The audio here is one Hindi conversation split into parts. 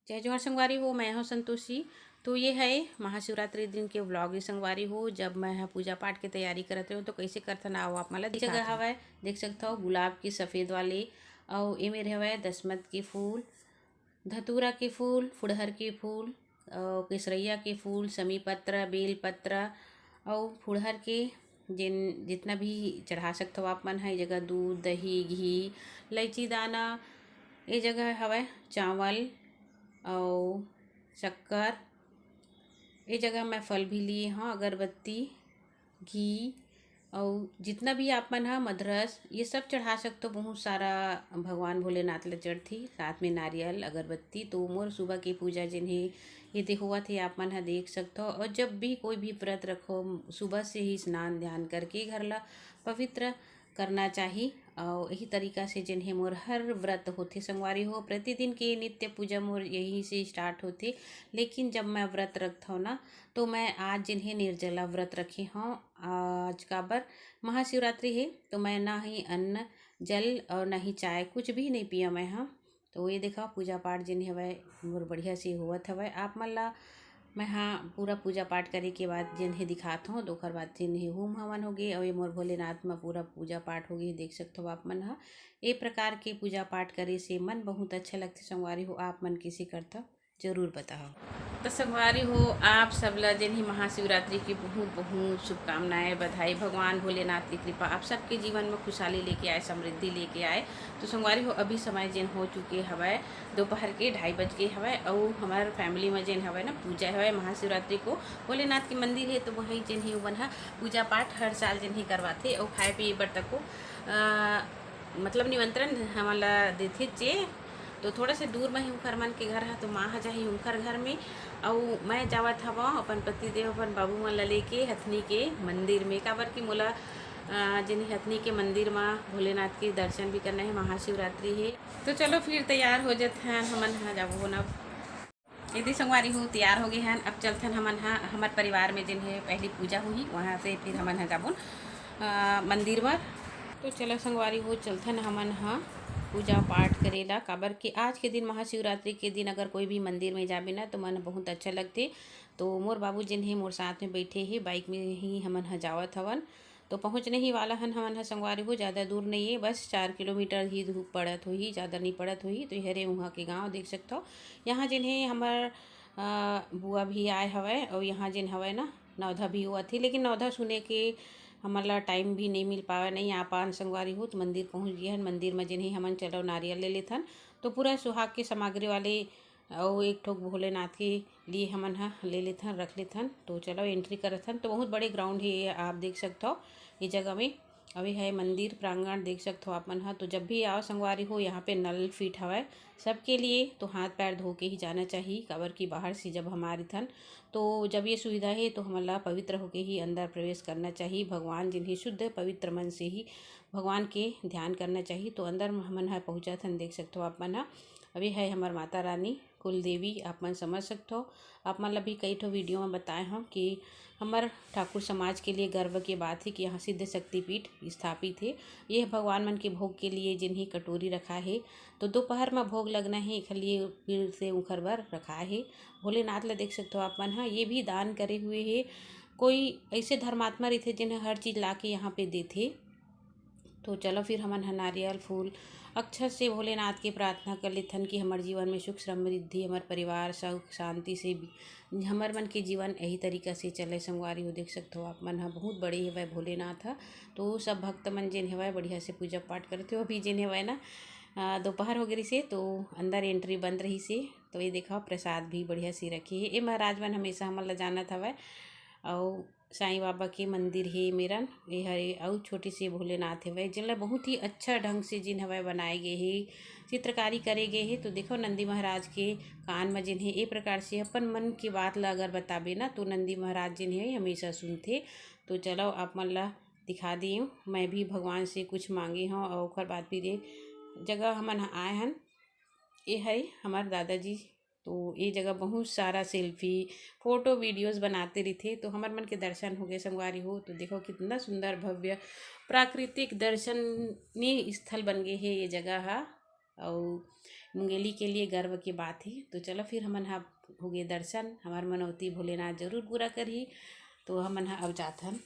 जय जोहार संगवारी हो। मैं हूँ संतोषी। तो ये है महाशिवरात्रि दिन के व्लॉग ही संगवारी हो। जब मैं पूजा पाठ की तैयारी करते हो तो कैसे करथन आओ आप मला जगह हवय देख सकते हो। गुलाब की सफ़ेद वाली और ये मेरे हवय दशमत के फूल, धतूरा के फूल, फुड़हर के फूल और केसरैया के फूल, समी पत्र, बेल पत्र और फुड़हर के जितना भी चढ़ा सकते हो आप मन है। जगह दूध, दही, घी, इलायची दाना, ये जगह हवय चावल और शक्कर। ये जगह मैं फल भी लिए हाँ, अगरबत्ती, घी और जितना भी आप मन हा मधरस ये सब चढ़ा सकते हो। बहुत सारा भगवान भोलेनाथ ला चढ़ती, साथ में नारियल अगरबत्ती। तो मोर सुबह की पूजा जिन्हें ये देखो थे आप मन हा देख सकते हो। और जब भी कोई भी व्रत रखो सुबह से ही स्नान ध्यान करके घर ला पवित्र करना चाहिए। और यही तरीका से जिन्हें मोर हर व्रत होते संगवारी हो। प्रतिदिन के नित्य पूजा मोर यही से स्टार्ट होते। लेकिन जब मैं व्रत रखता हूँ ना तो मैं आज जिन्हें निर्जला व्रत रखी हूँ। आज का बर महाशिवरात्रि है तो मैं ना ही अन्न जल और ना ही चाय कुछ भी नहीं पिया मैं हाँ। तो ये देखा पूजा पाठ जिन्हें हवय मोर बढ़िया से होवत हवय। आप मन ला मैं हाँ पूरा पूजा पाठ करे के बाद जिन्हें दिखाता हूँ। दोपहर बाद जिन्हें होम हवन हो गए और ये मोर भोलेनाथ में पूरा पूजा पाठ हो गई देख सकते हो आप मन हा। ये प्रकार के पूजा पाठ करे से मन बहुत अच्छा लगते संगवारी हो। आप मन किसी करता जरूर बताओ। तो संगवारी हो आप सब ला जिन्हें महाशिवरात्रि की बहुत बहुत शुभकामनाएं, बधाई। भगवान भोलेनाथ की कृपा आप सबके जीवन में खुशहाली लेके आए, समृद्धि लेके आए। तो संगवारी हो अभी समय जिन हो चुके हवय दोपहर के 2:30 बज गए हवय। और हमारे फैमिली में जिन हवय ना पूजा हवय महाशिवरात्रि को भोलेनाथ के मंदिर है तो वहीं जिन्हें मन हा पूजा पाठ हर साल जिन्हें करवाते। और खाए पिए बर तक को मतलब निमंत्रण हमारा देते चे। तो थोड़ा से दूर में ही उनकर मन के घर है तो माँ हा जाही उनकर घर में। और मैं जावत हवा अपन पति देव अपन बाबू मन ला लेके हथनी के मंदिर में। काबर की मोला जिन्हें हथनी के मंदिर में भोलेनाथ के दर्शन भी करना है, महाशिवरात्रि है। तो चलो फिर तैयार हो जाते हैं हमन हा जाबो न। यदि संगवारी हूँ तैयार हो गए हैं अब चलते हैं हमन हा हमारे परिवार में जिन्हें पहली पूजा हुई वहाँ से फिर हमन हा जाबो मंदिर में। तो चलो संगवारी हो चलते हैं हमन हा पूजा पाठ करेला। काबर कि आज के दिन महाशिवरात्रि के दिन अगर कोई भी मंदिर में जाबे ना तो मन बहुत अच्छा लगते। तो मोर बाबू जिन्हें मोर साथ में बैठे ही बाइक में ही हमन हा जावत हवन। तो पहुँचने ही वाला हन हमन हा संगवारी हो। ज़्यादा दूर नहीं है, बस 4 किलोमीटर ही धूप पड़त हो ही, ज़्यादा नहीं पड़त हो ही। तो हरे वहाँ के गाँव देख सकते हो। यहाँ जिन्हें हमार बुआ भी आए हवय और यहाँ जिन हवय ना नौधा भी हुआ थी। लेकिन नौधा सुने के हमारा टाइम भी नहीं मिल पावा, नहीं आ पान संगवारी हो। तो मंदिर पहुँच गए हन। मंदिर में जिन्हें हमन चलो नारियल ले लेथन। तो पूरा सुहाग के सामग्री वाले और एक ठोक भोलेनाथ के लिए हमन हा ले लेथन रख लेथन। तो चलो एंट्री करथन। तो बहुत बड़े ग्राउंड है ये आप देख सकते हो ये जगह में। अभी है मंदिर प्रांगण देख सकते हो आप मन हा। तो जब भी आओ संगवारी हो यहाँ पे नल फिट हवा सबके लिए। तो हाथ पैर धो के ही जाना चाहिए। काबर की बाहर से जब हमारे थन तो जब ये सुविधा है तो हमला पवित्र होके ही अंदर प्रवेश करना चाहिए। भगवान जिन्हें शुद्ध पवित्र मन से ही भगवान के ध्यान करना चाहिए। तो अंदर हमन हा पहुँचा थन देख सकते हो आप मन हा। अभी है हमार माता रानी कुल देवी आप मन समझ सकते हो। आप मन ला भी कई ठो वीडियो में बताए हम कि हमार ठाकुर समाज के लिए गर्व की बात है कि यहाँ सिद्ध शक्तिपीठ स्थापित है। यह भगवान मन के भोग के लिए जिन्हें कटोरी रखा है। तो दोपहर में भोग लगना है इसलिए फिर से उखर बर रखा है। भोलेनाथ ला देख सकते हो आप मन हा। ये भी दान करे हुए है। कोई ऐसे धर्मात्मा रहते जिन्हें हर चीज़ ला के यहाँ पे देते। तो चलो फिर हमन हा नारियल फूल अक्षर से भोलेनाथ की प्रार्थना कर लेथन कि हमारे जीवन में सुख समृद्धि, हमारे परिवार सुख शांति से हमारे मन के जीवन यही तरीका से चले संगवारी हो। देख सकते हो आप मन हा बहुत बड़े है वह भोलेनाथ हा। तो सब भक्त मन जिन है बढ़िया से पूजा पाठ करते हो। अभी जिन है ना दोपहर हो गई से तो अंदर एंट्री बंद रही से। तो ये देखा प्रसाद भी बढ़िया से रखी है। ये महाराज मन हमेशा हमला जाना था वह। और साईं बाबा के मंदिर है मेरन ये हरे और छोटी सी भोलेनाथ है वह जिनला बहुत ही अच्छा ढंग से जिन हवा बनाए गए है, चित्रकारी करे गए है। तो देखो नंदी महाराज के कान में जिन्हें ये प्रकार से अपन मन की बात ला अगर बताबे ना तो नंदी महाराज जिन्हें हमेशा सुनते। तो चलो आप मन ला दिखा दी हूँ। मैं भी भगवान से कुछ मांगी हूँ और ओखर बाद फिर ये जगह हमन आए हन। ये है हमारे दादाजी। तो ये जगह बहुत सारा सेल्फी फोटो वीडियोस बनाते रहते। तो हमारे मन के दर्शन हो गए संगवारी हो। तो देखो कितना सुंदर भव्य प्राकृतिक दर्शनीय स्थल बन गए है ये जगह है। और मुंगेली के लिए गर्व की बात है। तो चलो फिर हमन हा हो गए दर्शन, हमार मनौती भोलेनाथ जरूर पूरा करही। तो हमन हा अब जाथन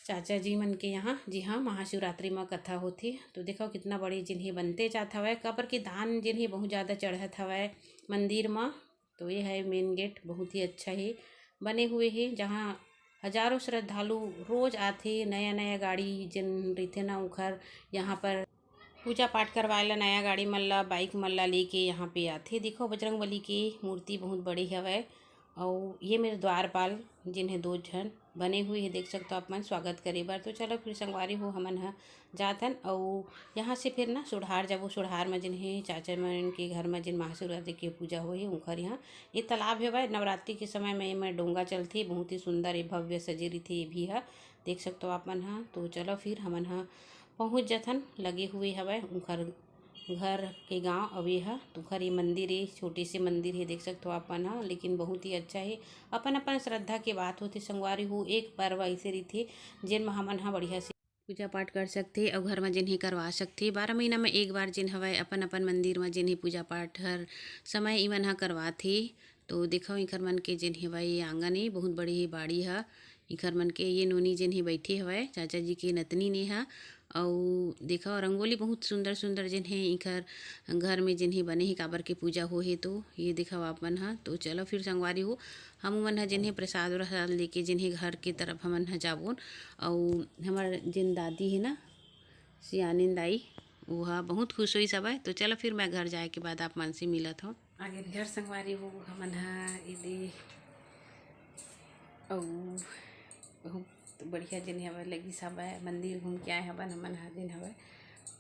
चाचा जी मन के यहाँ। जी हाँ, महाशिवरात्रि में कथा होती। तो देखो कितना बड़ी जिन्हें बनते जात हवय, काबर के दान जिन्हें बहुत ज़्यादा चढ़त हवय मंदिर में। तो ये है मेन गेट, बहुत ही अच्छा ही बने हुए है, जहाँ हजारों श्रद्धालु रोज आथे। नया नया गाड़ी जिन रहीथे ना उखर यहाँ पर पूजा पाठ करवाए ला नया गाड़ी मन ला, बाइक मन ला लेके यहाँ पे आथे। देखो बजरंगबली की मूर्ति बहुत बड़ी हवय। और ये मेरे द्वारपाल जिन्हें 2 झन बने हुए हैं, देख सकते हो आप मन स्वागत करे बार। तो चलो फिर संगवारी हो हमन हा जाथन। और यहाँ से फिर ना सुढ़ार जब वो सुढ़ार में जिन्हें चाचा मन के घर में जिन महाशिवरात्रि की पूजा हुई है उखर यहाँ ये तालाब है। नवरात्रि के समय में मैं डोंगा चलती, बहुत ही सुंदर ये भव्य सजी रही थी, ये भी है देख सकते हो आप मन हा। तो चलो फिर हमन हा पहुँच जाथन, लगे हुए हवय उखर घर के गांव। अब यह तो घर ये मंदिर है, छोटी सी मंदिर है, देख सकते हो आप मन हा, लेकिन बहुत ही अच्छा है। अपन अपन श्रद्धा के बात होती संगवारी हो। एक पर्व ऐसे रही थे जिन में हमन हा बढ़िया से पूजा पाठ कर सकते और घर में जिन्हें करवा सकते। 12 महीना में एक बार जिन हवय अपन अपन मंदिर में जिन्हें पूजा पाठ हर समय इमन हा करवाथे। तो देखो इखर मन के जिन हवय ये आंगन है, बहुत बड़ी ही बाड़ी है इखर मन के। ये नोनी जिन ही बैठी हवय चाचा जी की नतनी ने हा। और देखो रंगोली बहुत सुंदर सुंदर जिन्हें इखर घर में जिन्हें बने ही काबर के पूजा हो है। तो ये दिखाओ आप मन हा। तो चलो फिर संगवारी हो हम मन हा जिन्हें प्रसाद व्रसाद लेके जिन्हें घर की तरफ हमन हा जाबोन। और हमार जिन दादी है ना सियानिन दाई, वह बहुत खुश हुई सब है। तो चलो फिर मैं घर जाए के बाद आप मन से मिलत हो आगे घर संगवारी हो हमन हा इदी। और बहुत बढ़िया जिन हवय लगी सब है, मंदिर घूम के आए हवन हमन हा जिन हवय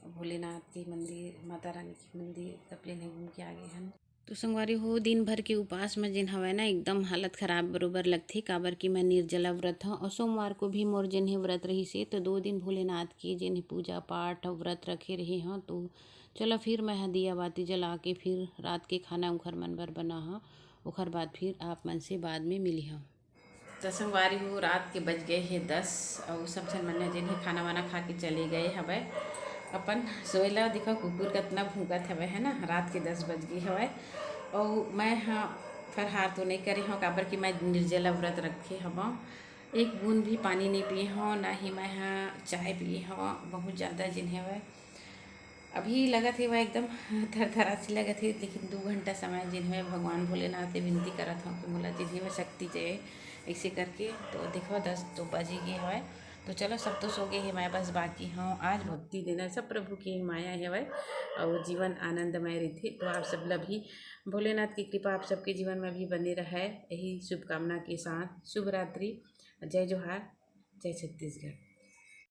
भोलेनाथ के मंदिर, माता रानी के मंदिर सब लेने घूम के आ गए हन। तो संगवारी हो दिन भर के उपास में जिन हवय ना एकदम हालत खराब बरोबर लगथे, काबर कि मैं निर्जला व्रत हूँ। और सोमवार को भी मोर जिन्हें व्रत रही से, तो 2 दिन भोलेनाथ की जिन्हें पूजा पाठ और व्रत रखे रहे हैं। तो चलो फिर मैं दिया बाती जला के फिर रात के खाना उखर मन बर बना हाँ, उखर बाद फिर आप मन से बाद में मिली हाँ। तो संगवारी हो रात के बज गए हैं 10 और सब जन मन जिन्हें खाना वाना खा के चले गए हवय अपन सोएला। देखो कुकुर कितना भूकत हवय है ना, रात के 10 बज गए हवय। और मैं हाँ फरहार तो नहीं करे हूँ, काबर कि मैं निर्जला व्रत रखे हवा। एक बूंद भी पानी नहीं पिए हूँ, ना ही मैं हाँ चाय पिए हूँ। बहुत ज़्यादा जिन्हें वह अभी लगा थे वह एकदम थरथरा सी लगा थे। लेकिन 2 घंटा समय जिन्हें भगवान भोलेनाथ से विनती करत हूँ कि मोला जिन्हें में शक्ति चाहिए ऐसे करके। तो देखो 10 तो बज ही गए हवय। तो चलो सब तो सो गए हैं, मैं बस बाकी हूँ। आज भक्ति देना सब प्रभु की माया हवय और जीवन आनंदमय रहते। तो आप सब ला भी भोलेनाथ की कृपा आप सबके जीवन में भी बने रहे, यही शुभकामना के साथ शुभ रात्रि, जय जोहार, जय छत्तीसगढ़।